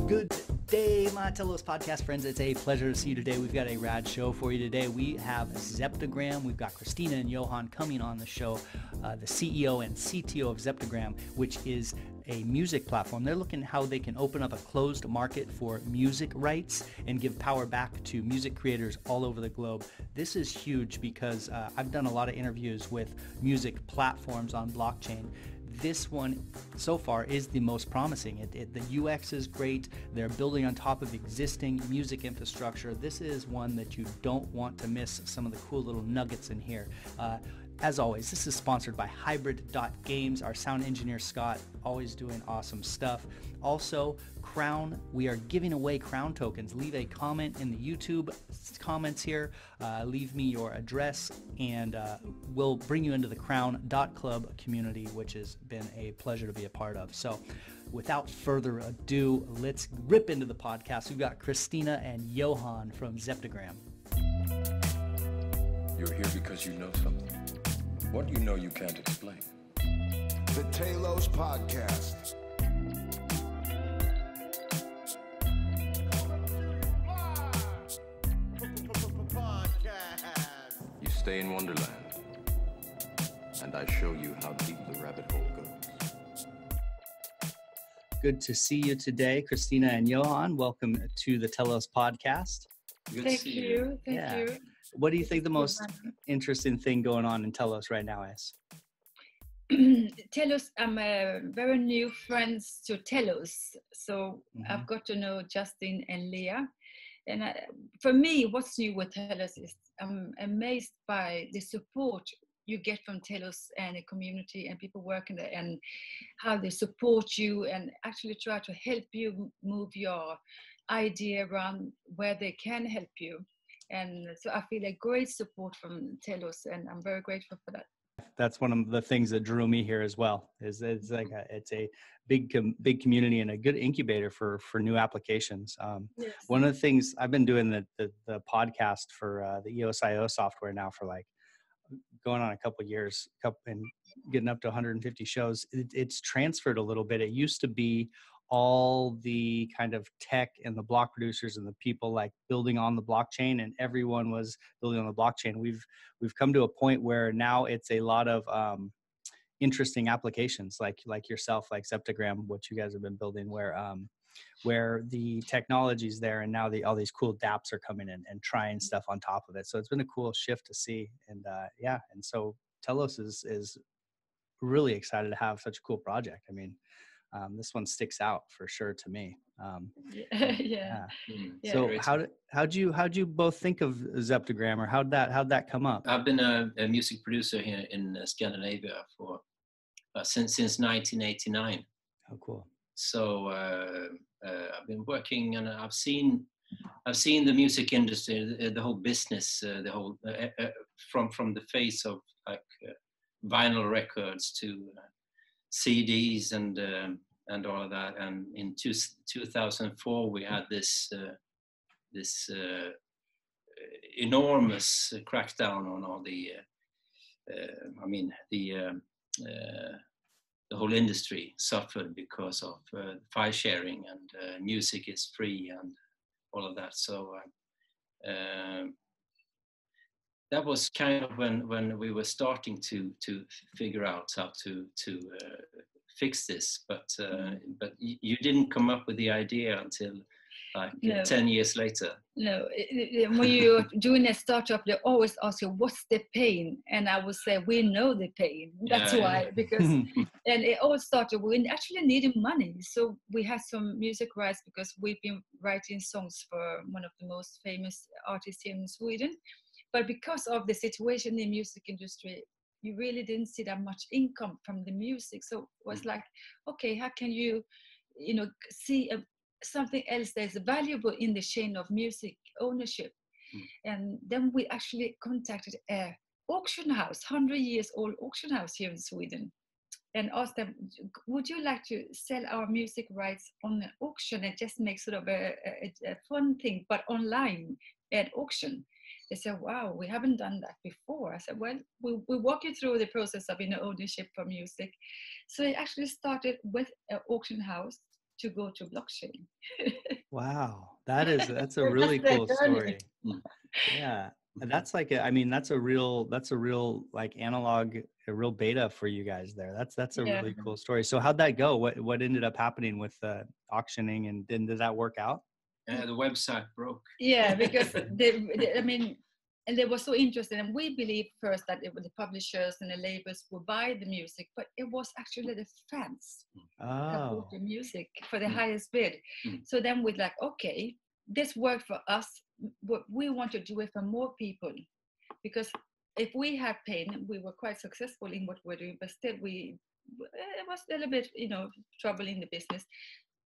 Good day, my Telos podcast friends. It's a pleasure to see you today. We've got a rad show for you today. We have Zeptagram. We've got Christina and Johan coming on the show, the CEO and CTO of Zeptagram, which is a music platform. They're looking at how they can open up a closed market for music rights and give power back to music creators all over the globe. This is huge because I've done a lot of interviews with music platforms on blockchain. This one so far is the most promising. The UX is great. They're building on top of existing music infrastructure. This is one that you don't want to miss some of the cool little nuggets in here. As always, this is sponsored by Hybrid.Games. Our sound engineer, Scott, always doing awesome stuff. Also, Crown, we are giving away Crown tokens. Leave a comment in the YouTube comments here. Leave me your address, and we'll bring you into the Crown.Club community, which has been a pleasure to be a part of. So without further ado, let's rip into the podcast. We've got Christina and Johan from Zeptagram. You're here because you know something. What you know you can't explain. The Telos Podcast. You stay in Wonderland, and I show you how deep the rabbit hole goes. Good to see you today, Christina and Johan. Welcome to the Telos Podcast. Thank you. Thank you. What do you think the most interesting thing going on in Telos right now is? Telos, I'm a very new friends to Telos, so I've got to know Justin and Leah. And for me, what's new with Telos is I'm amazed by the support you get from Telos and the community and people working there, and how they support you and actually try to help you move your idea around where they can help you. And so I feel a great support from Telos, and I'm very grateful for that. That's one of the things that drew me here as well. Is it's like it's a big community and a good incubator for new applications. Yes. One of the things I've been doing the podcast for the EOS.io software now for like going on a couple of years, and getting up to 150 shows. It's transferred a little bit. It used to be all the kind of tech and the block producers and the people like building on the blockchain, and everyone was building on the blockchain. We've come to a point where now it's a lot of interesting applications like yourself, like Zeptagram, what you guys have been building, where the technology's there, and now all these cool dApps are coming in and trying stuff on top of it. So it's been a cool shift to see, and and so Telos is really excited to have such a cool project. I mean, this one sticks out for sure to me. So how'd you both think of Zeptagram, or how'd that come up? I've been a music producer here in Scandinavia for since 1989. Oh, cool. So I've been working, and I've seen the music industry, the whole business, the whole from the phase of like vinyl records to CDs and all of that. And in 2004 we had this enormous crackdown on all the the whole industry suffered because of file sharing, and music is free and all of that. So that was kind of when we were starting to figure out how to fix this, but you didn't come up with the idea until like 10 years later. No, when you're doing a startup, they always ask you, what's the pain? And I would say, we know the pain. That's why, because, and it all started, we actually needed money. So we had some music rights because we've been writing songs for one of the most famous artists here in Sweden. But because of the situation in the music industry, you really didn't see that much income from the music. So it was like, okay, how can you see something else that's valuable in the chain of music ownership? And then we actually contacted an auction house, 100-year-old auction house here in Sweden, and asked them, would you like to sell our music rights on an auction and just make sort of a fun thing, but online at auction? They said, wow, we haven't done that before. I said, well, we'll walk you through the process of ownership for music. So it actually started with an auction house. to go to blockchain. Wow, that's a really cool story. Yeah, and that's like that's a real like analog, a real beta for you guys there. That's a really cool story. So how'd that go? What ended up happening with auctioning, and did that work out? The website broke. Yeah, because and they were so interested, and we believed first that it was the publishers and the labels would buy the music, but it was actually the fans who bought the music for the highest bid. So then we're like, okay, this worked for us, but we want to do it for more people, because if we had pain, we were quite successful in what we're doing, but still it was a little bit, trouble in the business.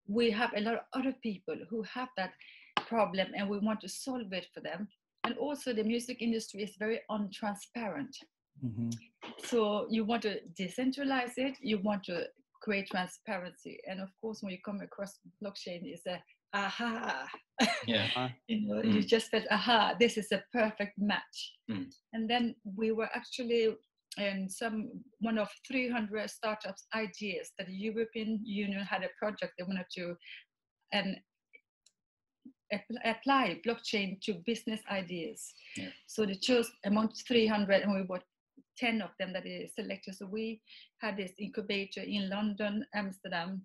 We have a lot of other people who have that problem, and we want to solve it for them. And also the music industry is very untransparent. So you want to decentralize it, you want to create transparency. And of course, when you come across blockchain, it's a aha. Yeah. You just felt, aha, this is a perfect match. And then we were actually in one of 300 startups ideas that the European Union had a project they wanted to apply blockchain to business ideas. So they chose amongst 300, and we bought 10 of them that they selected. So we had this incubator in London, Amsterdam,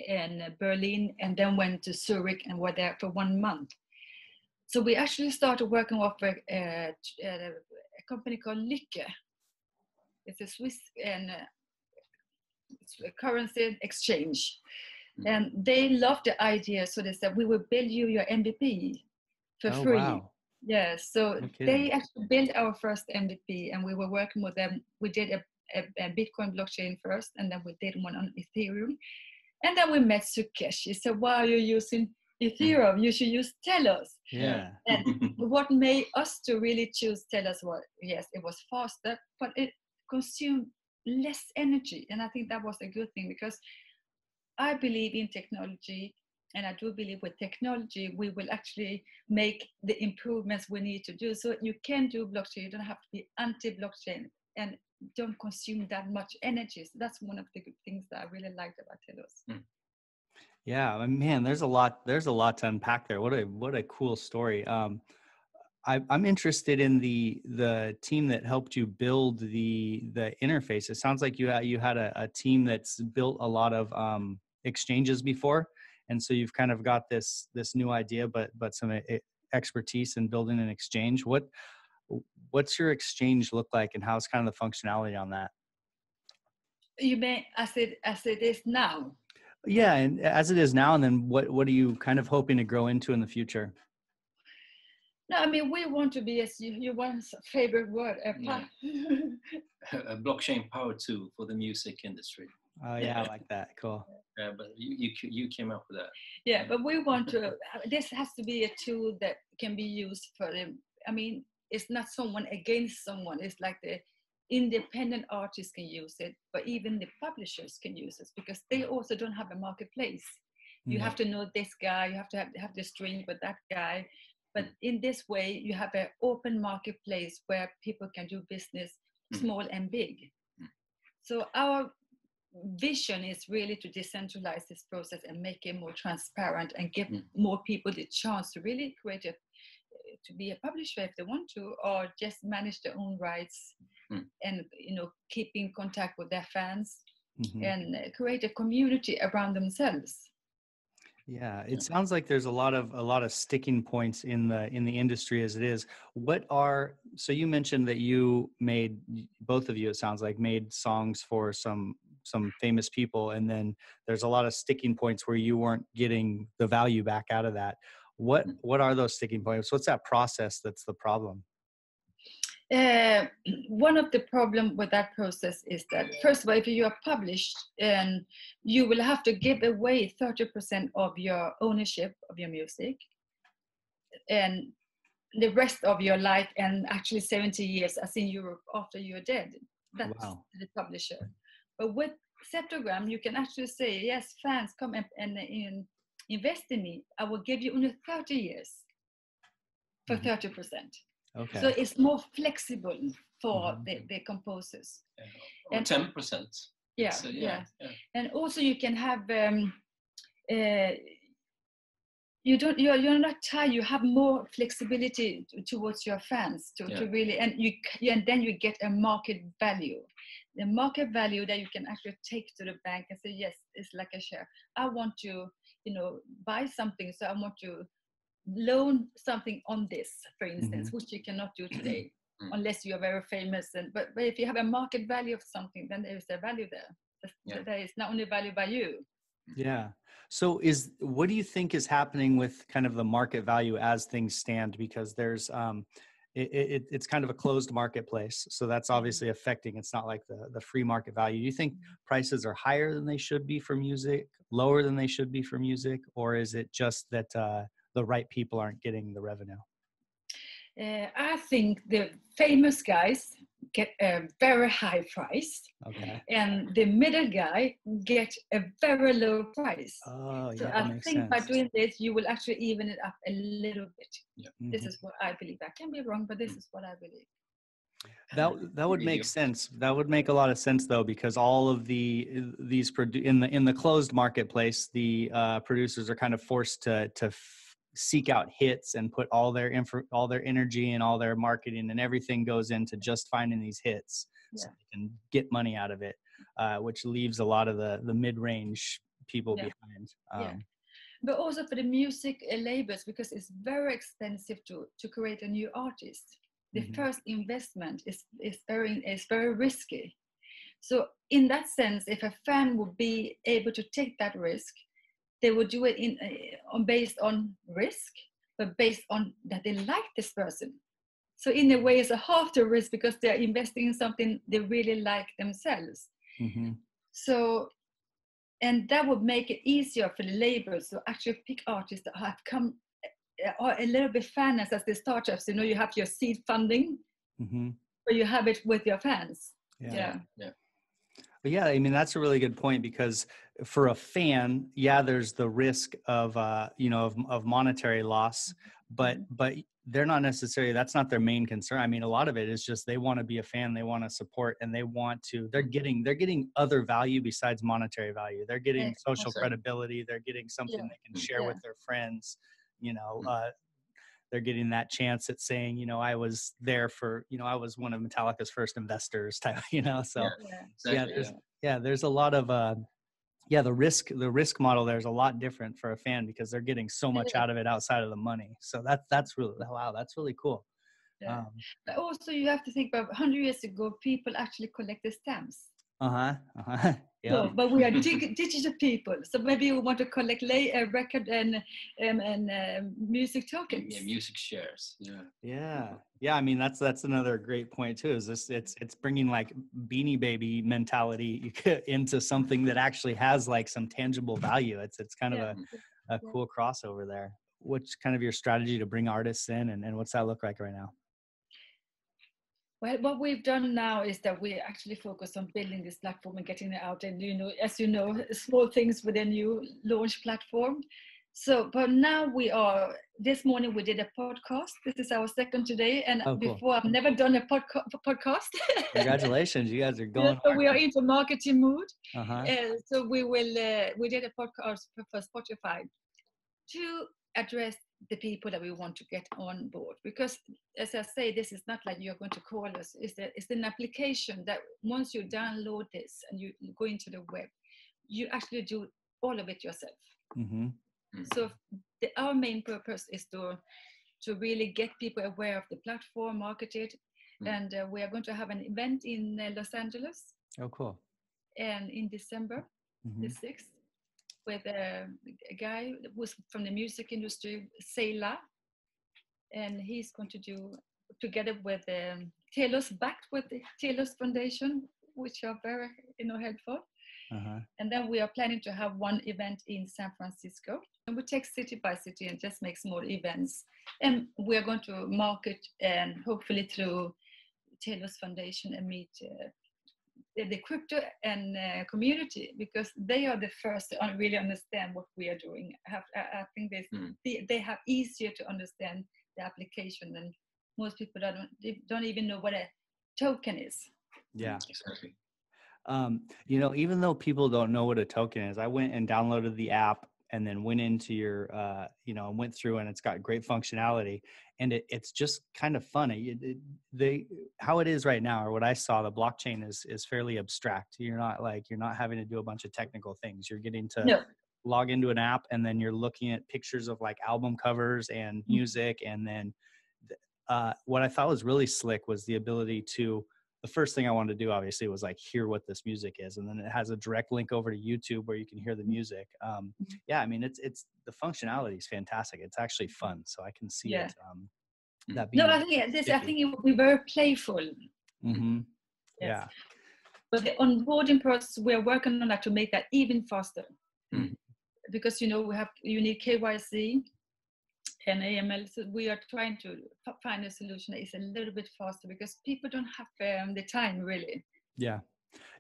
and Berlin, and then went to Zurich and were there for 1 month. So we actually started working with a company called Lykke. It's a Swiss and currency exchange. And they loved the idea, so they said, we will build you your MVP for free. Wow. Yeah, so they actually built our first MVP, and we were working with them. We did a Bitcoin blockchain first, and then we did one on Ethereum. And then we met Sukesh. He said, why are you using Ethereum? You should use Telos. Yeah. And what made us to really choose Telos was, yes, it was faster, but it consumed less energy. And I think that was a good thing, because I believe in technology, and I do believe with technology, we will actually make the improvements we need to do. So you can do blockchain, you don't have to be anti-blockchain and don't consume that much energy. So that's one of the good things that I really liked about Telos. Yeah, man, there's a lot to unpack there. What a cool story. I'm interested in the team that helped you build the interface. It sounds like you had a team that's built a lot of exchanges before, and so you've kind of got this new idea, but some expertise in building an exchange. What's your exchange look like, and how's kind of the functionality on that? You mean as it is now? Yeah, and as it is now, and then what are you kind of hoping to grow into in the future? No, I mean, we want to be, as your one's favorite word, a blockchain power tool for the music industry. Oh yeah, I like that. Cool. Yeah, but you came up with that. Yeah, but we want to. This has to be a tool that can be used for them. I mean, it's not someone against someone. It's like the independent artists can use it, but even the publishers can use it, because they also don't have a marketplace. You have to know this guy. You have to have the string with that guy. But in this way, you have an open marketplace where people can do business, small and big. So our vision is really to decentralize this process and make it more transparent and give more people the chance to really create to be a publisher if they want to, or just manage their own rights and keep in contact with their fans and create a community around themselves. Yeah, it sounds like there's a lot of sticking points in the industry as it is. So you mentioned that you made, both of you, it sounds like, made songs for some famous people, and then there's a lot of sticking points where you weren't getting the value back out of that. What are those sticking points? What's that process that's the problem? One of the problems with that process is that, first of all, if you are published, and you will have to give away 30% of your ownership of your music, and the rest of your life, and actually 70 years, as in Europe, after you're dead. That's the publisher. But with Zeptagram, you can actually say, yes, fans, come and invest in me. I will give you only 30 years for 30%. Okay. So it's more flexible for the composers. Or 10%. Yeah, so, yeah. And also you can have you're not tired. You have more flexibility towards your fans to really, and and then you get a market value. The market value that you can actually take to the bank and say, yes, it's like a share. I want to, buy something, so I want to loan something on this, for instance, which you cannot do today unless you are very famous. But if you have a market value of something, then there is a value there. That is not only valued by you. Yeah. So what do you think is happening with kind of the market value as things stand? Because there's it's kind of a closed marketplace, so that's obviously affecting. It's not like the free market value. Do you think prices are higher than they should be for music, lower than they should be for music, or is it just that the right people aren't getting the revenue? I think the famous guys get a very high price, and the middle guy get a very low price. Oh, so yeah, I makes think sense. by doing this, you will actually even it up a little bit. Yeah. This is what I believe. I can be wrong, but this is what I believe. That would make sense. That would make a lot of sense, though, because all of in the closed marketplace, the producers are kind of forced to seek out hits and put all their energy and all their marketing and everything goes into just finding these hits, so they can get money out of it, which leaves a lot of the mid-range people behind. But also for the music labels, because it's very expensive to create a new artist. The first investment is very risky. So in that sense, if a fan would be able to take that risk, they would do it based on risk, but based on that they like this person. So in a way, it's a half the risk because they're investing in something they really like themselves. So, and that would make it easier for the labels to actually pick artists that have come or a little bit fairness as the startups. You have your seed funding, but you have it with your fans. But yeah, I mean, that's a really good point, because for a fan, there's the risk of of monetary loss, but they're not necessarily, that's not their main concern. I mean, a lot of it is just they want to be a fan, they want to support, and they're getting other value besides monetary value. They're getting social credibility. They're getting something they can share with their friends. They're getting that chance at saying, I was there for, I was one of Metallica's first investors type, so there's a lot of, the risk model there is a lot different for a fan because they're getting so much out of it outside of the money. So that's really, wow, that's really cool. But also you have to think about 100 years ago, people actually collected stamps. So, but we are digital people, so maybe we want to collect record and music tokens. Music shares. I mean, that's another great point too. Is this it's bringing like Beanie Baby mentality into something that actually has like some tangible value. It's kind of a cool crossover there. What's kind of your strategy to bring artists in, and what's that look like right now? Well, what we've done now is that we actually focus on building this platform and getting it out. And, as you know, small things with a new launch platform. So, but now this morning we did a podcast. This is our second today. And before, I've never done a podcast. Congratulations, you guys are going. So we are into marketing mood. So we did a podcast for Spotify to address the people that we want to get on board, because as I say, this is not like you're going to call us. It's an application that once you download this and you go into the web, you actually do all of it yourself. So our main purpose is to really get people aware of the platform, market it, and we are going to have an event in Los Angeles. Oh, cool! And in December the 6th. With a guy who's from the music industry, Sela, and he's going to do together with Telos, backed with the Telos Foundation, which are very helpful. And then we are planning to have one event in San Francisco, and we take city by city and just make small events. And we are going to market and hopefully through Telos Foundation and meet the crypto and community, because they are the first to really understand what we are doing. I think they have easier to understand the application than most people don't even know what a token is. Yeah, exactly. Even though people don't know what a token is, I went and downloaded the app and then went into your, went through, and it's got great functionality, and it's just kind of fun. How it is right now, or what I saw, the blockchain is fairly abstract. You're not having to do a bunch of technical things. You're getting to No. log into an app, and then you're looking at pictures of like album covers and music. And then what I thought was really slick was the ability to, the first thing I wanted to do obviously was like hear what this music is. And then it has a direct link over to YouTube where you can hear the music. I mean, it's the functionality is fantastic. It's actually fun. So I can see it. That being I think it will be very playful. Mm-hmm. Yes. Yeah. But the onboarding process, we are working on that to make that even faster. Because you need KYC and AML. So we are trying to find a solution that is a little bit faster, because people don't have the time really. Yeah.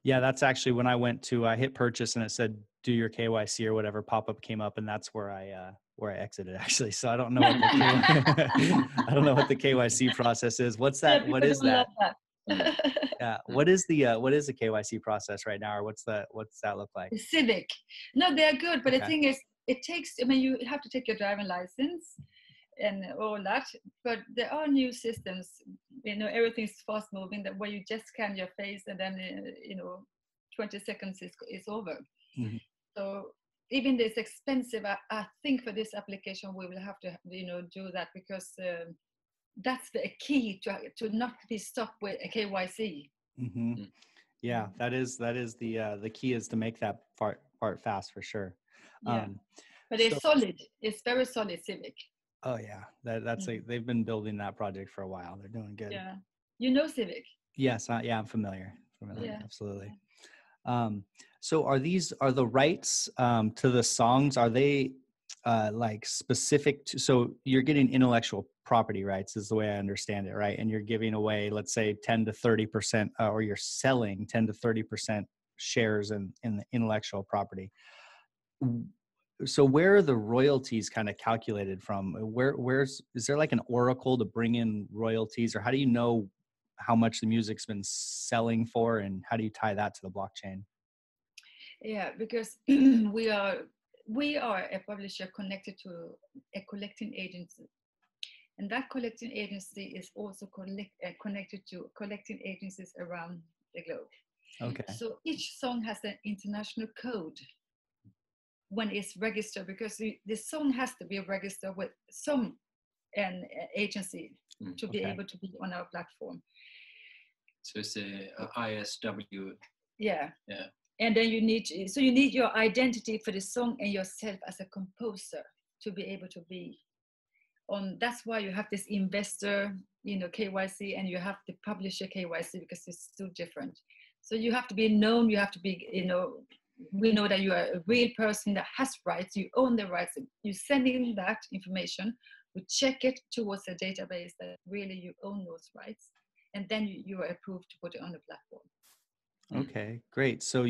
That's actually when I hit purchase and it said do your KYC or whatever pop-up came up, and that's where I exited actually. So I don't know what I don't know what the KYC process is. What's that? Yeah, what is that? that. What is the KYC process right now, or what's that look like? Civic. No, they're good, but Okay. the thing is, it takes. I mean, you have to take your driving license and all that. But there are new systems. Everything's fast moving. That where you just scan your face and then 20 seconds is over. Mm-hmm. So even though it's expensive, I think for this application we will have to do that, because that's the key to not be stuck with a KYC. Mm-hmm. Yeah, that is the key, is to make that part fast for sure. Yeah. But it's solid. It's very solid, Civic. Oh yeah, that's they've been building that project for a while. They're doing good. Yeah, you know Civic. Yes, I'm familiar. Yeah. Absolutely. So are the rights to the songs, are they like specific to, so you're getting intellectual property rights is the way I understand it, right? And you're giving away, let's say 10 to 30%, or you're selling 10 to 30% shares in the intellectual property. So where are the royalties kind of calculated from? Is there like an oracle to bring in royalties, or how do you know how much the music's been selling for, and how do you tie that to the blockchain? Yeah, because we are a publisher connected to a collecting agency, and that collecting agency is also connected to collecting agencies around the globe. Okay. So each song has an international code when it's registered, because the song has to be registered with some agency to be able to be on our platform. So it's a ISW. Yeah. Yeah. And then you need your identity for the song and yourself as a composer to be able to be on. That's why you have this investor, KYC, and you have the publisher KYC, because it's so different. So you have to be known. You have to be, we know that you are a real person that has rights. You own the rights. You send in that information. We check it towards a database that really you own those rights, and then you are approved to put it on the platform. Okay, great. So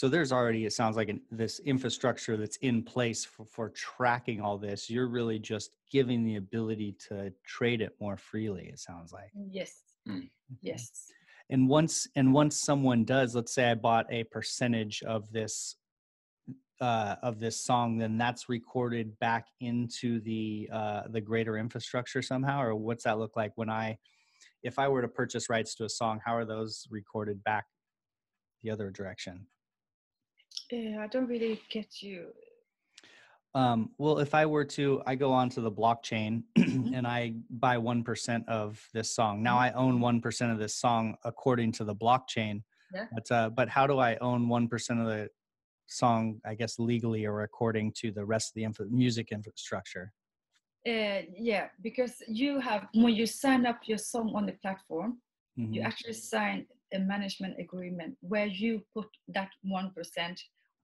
there's already, it sounds like this infrastructure that's in place for tracking all this. You're really just giving the ability to trade it more freely, it sounds like. Yes. Yes. And once someone does, let's say I bought a percentage of this song, then that's recorded back into the greater infrastructure somehow, or what's that look like if I were to purchase rights to a song, how are those recorded back the other direction? I don't really get you. Well, if I go onto the blockchain and I buy 1% of this song, now I own 1% of this song according to the blockchain. Yeah. But how do I own 1% of the song, I guess, legally, or according to the rest of the music infrastructure? Yeah, because when you sign up your song on the platform, you actually sign a management agreement where you put that 1%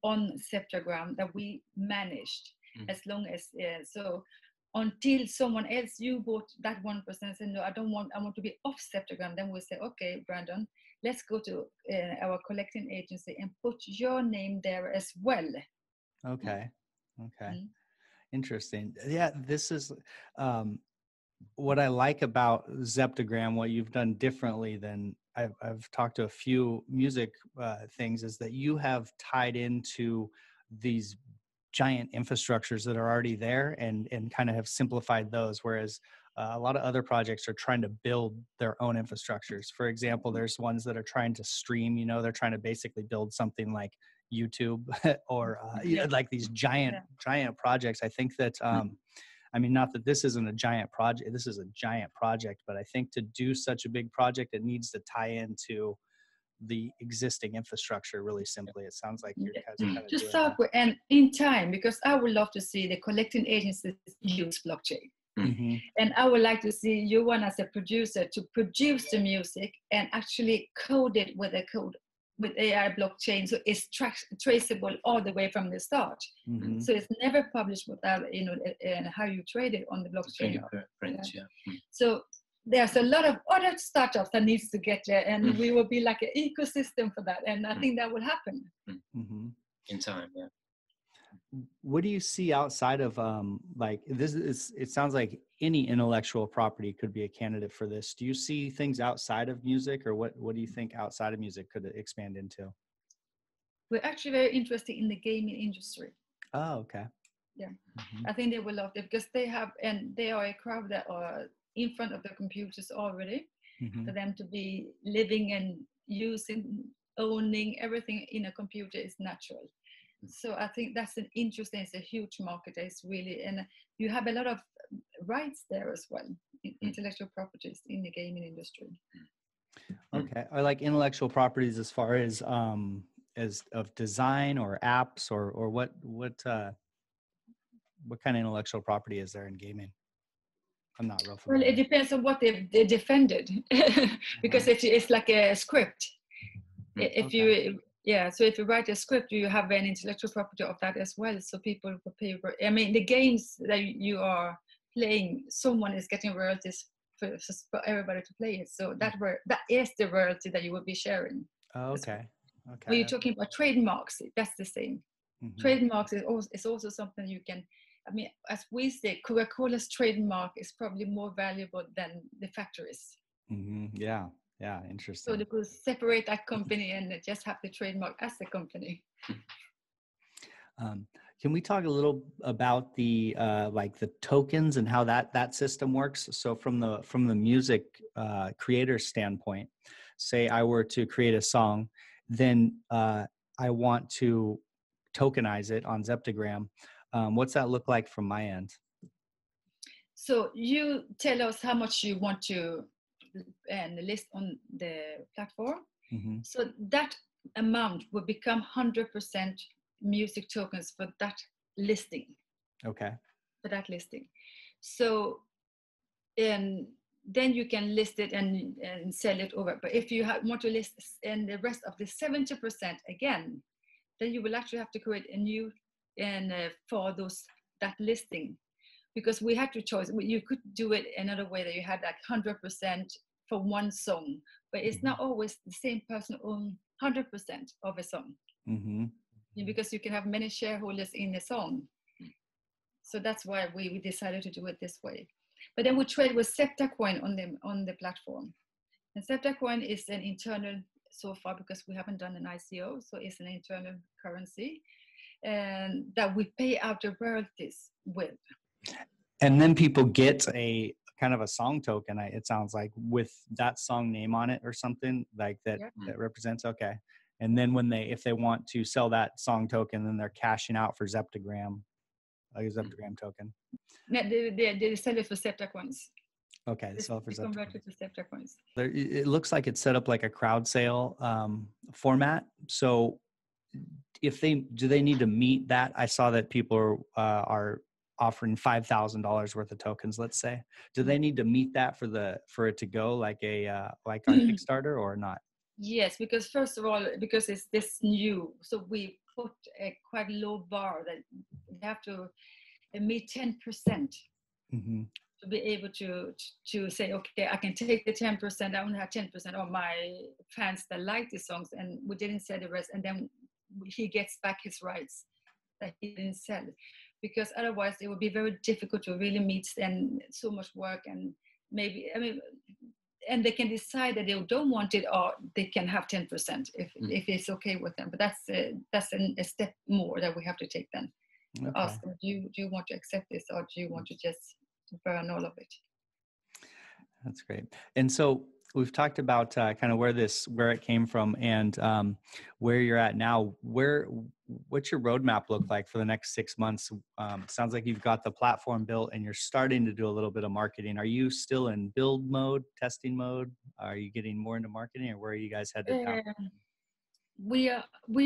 on Zeptagram that we managed, as long as so until someone else, you bought that 1% and say, no, I want to be off Zeptagram, then we'll say, okay, Brandon, let's go to our collecting agency and put your name there as well. Okay. Interesting. Yeah, this is what I like about Zeptagram, what you've done differently than I've talked to a few music things, is that you have tied into these giant infrastructures that are already there and kind of have simplified those, whereas a lot of other projects are trying to build their own infrastructures. For example, there's ones that are trying to stream, they're trying to basically build something like YouTube or like these giant projects. I think that I mean, not that this isn't a giant project, this is a giant project, but I think to do such a big project, it needs to tie into the existing infrastructure really simply. It sounds like you guys are kind of to doing start that. with, and in time, because I would love to see the collecting agencies use blockchain. Mm-hmm. And I would like to see you one as a producer to produce the music and actually code it with a code with AI blockchain, so it's traceable all the way from the start. Mm-hmm. So it's never published without how you trade it on the blockchain. So there's a lot of other startups that needs to get there, and we will be like an ecosystem for that. And I think that will happen in time. Yeah. What do you see outside of like this is, it sounds like any intellectual property could be a candidate for this. Do you see things outside of music, or what do you think outside of music could expand into? We're actually very interested in the gaming industry. Oh, okay. Yeah. I think they will love it because they are a crowd that are in front of the computers already. For them to be living and using, owning everything in a computer is natural. So I think that's an interesting, it's a huge market. It's really, and you have a lot of rights there as well, intellectual properties in the gaming industry. Okay. Are like intellectual properties as far as of design or apps or what kind of intellectual property is there in gaming? I'm not real familiar. Well, it depends on what they defended, because it's like a script. If you so if you write a script, you have an intellectual property of that as well. So people will pay. I mean, the games that you are playing, someone is getting royalties for everybody to play it. So that is the royalty that you will be sharing. Oh, okay. Okay. When you're talking about trademarks, that's the same. Trademarks is also something you can. I mean, as we say, Coca-Cola's trademark is probably more valuable than the factories. Yeah. Yeah, interesting. So they could separate that company and just have the trademark as a company. Can we talk a little about the like the tokens and how that system works? So from the music creator standpoint, say I were to create a song, then I want to tokenize it on Zeptagram. What's that look like from my end? So you tell us how much you want to list on the platform. So that amount will become 100% music tokens for that listing. Okay. For that listing. So then you can list it and sell it over. But if you want to list and the rest of the 70% again, then you will actually have to create a new for that listing. Because we had to choose, you could do it another way that you had like 100% for one song, but it's not always the same person own 100% of a song. Because you can have many shareholders in a song. So that's why we decided to do it this way. But then we trade with Zeptagram on the platform. And Zeptagram is an internal so far, because we haven't done an ICO, so it's an internal currency and that we pay out the royalties with. And then people get a kind of a song token, it sounds like, with that song name on it or something like that, that represents, okay. And then if they want to sell that song token, then they're cashing out for Zeptagram, like a Zeptagram token. No, they sell it for Zeptagrams. Okay, they sell it for Zeptagram. Converted to Zeptagrams. It looks like it's set up like a crowd sale format. So do they need to meet that? I saw that people are offering $5,000 worth of tokens, let's say. Do they need to meet that for it to go like on Kickstarter or not? Yes, because first of all, because it's this new, so we put a quite low bar that you have to meet 10% to be able to say, okay, I can take the 10%. I only have 10% of my fans that like the songs, and we didn't sell the rest, and then he gets back his rights that he didn't sell, because otherwise it would be very difficult to really meet, and so much work, and maybe, I mean, and they can decide that they don't want it, or they can have 10% if it's okay with them. But that's a step more that we have to take then. to ask them, do you want to accept this, or do you want to just burn all of it? That's great. And so we've talked about kind of where it came from, and where you're at now. What's your roadmap look like for the next 6 months? Sounds like you've got the platform built and you're starting to do a little bit of marketing. Are you still in build mode, testing mode? Are you getting more into marketing, or where are you guys headed now? We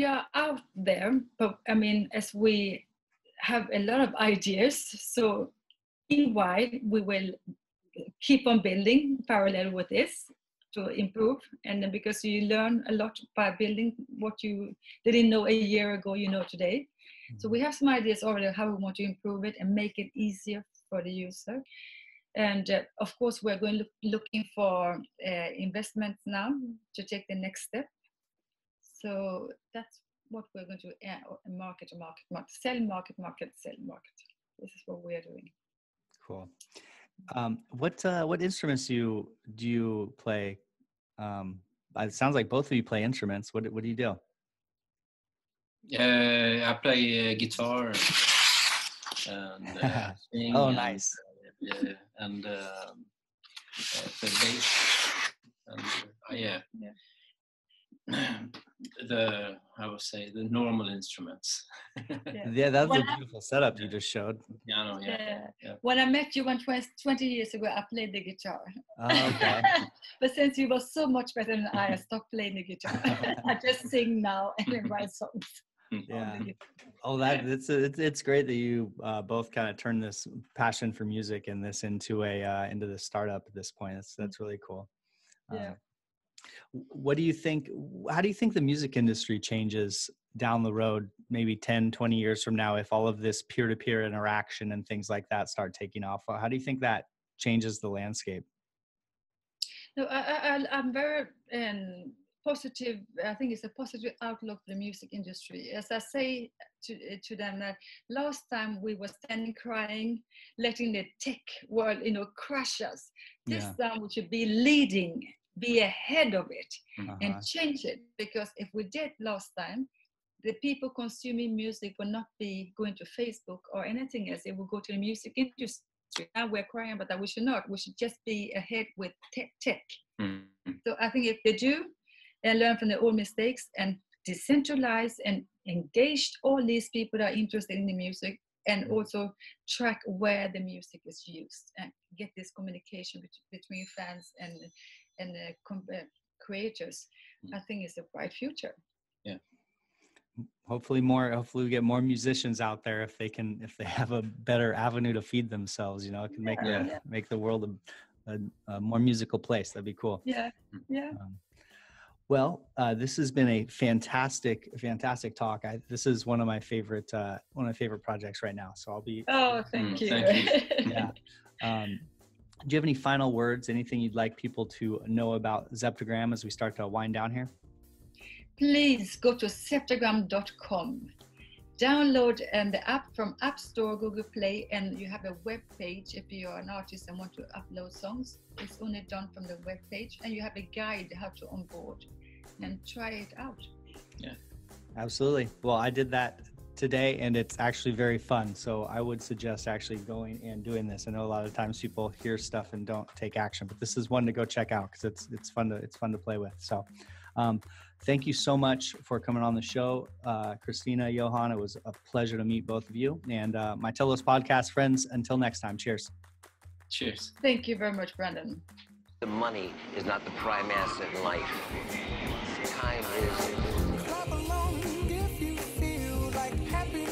are out there, but I mean, as we have a lot of ideas, so meanwhile we will keep on building parallel with this to improve. And then, because you learn a lot by building what you didn't know a year ago, you know today. So we have some ideas already how we want to improve it and make it easier for the user. And of course, we're going looking for investments now to take the next step. So that's what we're going to do. Market, sell, market. This is what we're doing. Cool. What instruments do you play? It sounds like both of you play instruments. What do you do? I play guitar and sing. Oh, nice. And play bass. And the normal instruments. Yeah, that was a beautiful setup you just showed. Yeah. When I met you 20 years ago, I played the guitar. Oh, okay. But since you were so much better than I stopped playing the guitar. I just sing now and write songs. Yeah. Oh, it's great that you both kind of turned this passion for music and this into the startup at this point. That's really cool. Yeah. What do you think? How do you think the music industry changes down the road, maybe 10, 20 years from now, if all of this peer-to-peer interaction and things like that start taking off? How do you think that changes the landscape? No, I'm very positive. I think it's a positive outlook for the music industry. As I say to them, that last time we were standing crying, letting the tech world, crush us. This time we should be leading, be ahead of it, and change it. Because if we did last time, the people consuming music will not be going to Facebook or anything else. It will go to the music industry. Now we're crying about that. We should not. We should just be ahead with tech. Mm-hmm. So I think if they do and learn from their own mistakes and decentralize and engage all these people that are interested in the music, and also track where the music is used and get this communication between fans and creators, I think it's a bright future. Yeah. Hopefully we get more musicians out there if they have a better avenue to feed themselves, it can make the world a more musical place. That'd be cool. Yeah. Well, this has been a fantastic talk. This is one of my favorite projects right now. So I'll be. Oh, thank you. Yeah. Do you have any final words? Anything you'd like people to know about Zeptagram as we start to wind down here? Please go to Zeptagram.com. Download the app from App Store, Google Play, and you have a web page. If you are an artist and want to upload songs, it's only done from the web page, and you have a guide how to onboard and try it out. Yeah, absolutely. Well, I did that today, and it's actually very fun. So I would suggest actually going and doing this. I know a lot of times people hear stuff and don't take action, but this is one to go check out because it's fun to play with. So. Thank you so much for coming on the show, Christina, Johan. It was a pleasure to meet both of you. And my Telos podcast friends, until next time, cheers. Cheers. Thank you very much, Brandon. The money is not the prime asset in life. Time is. Clap along if you feel like happy.